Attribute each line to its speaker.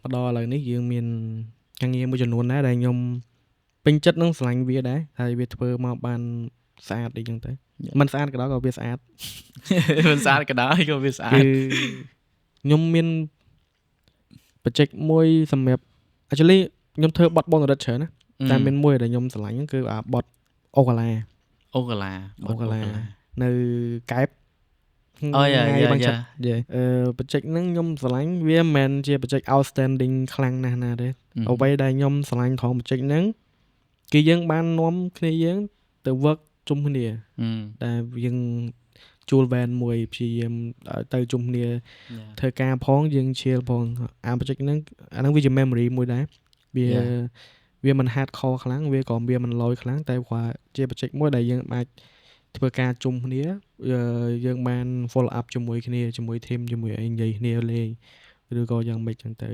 Speaker 1: បដឥឡូវនេះយើងមានការងារមួយចំនួនដែរដែលខ្ញុំពេញចិត្តនឹងស្រឡាញ់វាដែរហើយវាធ្វើមកបានស្អាតអីចឹងទៅមិនស្អាតក៏ដោយក៏វាស្អាត
Speaker 2: មិនស្អាតក៏ដោយក៏វាស្អាត
Speaker 1: គឺខ្ញុំមានបច្ចេកមួយសម្រាប់ actually ខ្ញុំធ្វើបត់បនរិទ្ធច្រើនណាតែមានមួយដែលខ្ញុំស្រឡាញ់គឺបត់អូកាឡានៅកែបបច្ចេកហ្នឹងខ្ញុំស្រឡាញ់វាមិនមែនជាបច្ចេក outstanding ខ្លាំងណាស់ណាទេអ្វីដែលខ្ញុំស្រឡាញ់ของបច្ចេកហ្នឹងគឺយើងបាននាំគ្នាយើងទៅ work ជុំគ្នាតែយើងជួល van មួយព្យាយាមទៅជុំគ្នាធ្វើការផងយើងឈៀលផងបច្ចេកហ្នឹងអាហ្នឹងវាជា memory មួយដែរវាមិន hardcore ខ្លាំងវាក៏វាមិន low ខ្លាំងតែគាត់ជាបច្ចេកមួយដែលយើងអាចធ្វើការជុំគ្នាយើងបាន follow up ជាមួយគ្នាជាមួយ team ជាមួយអីនិយាយគ្នាលេងឬក៏យ៉ាងម៉េចចឹងទៅ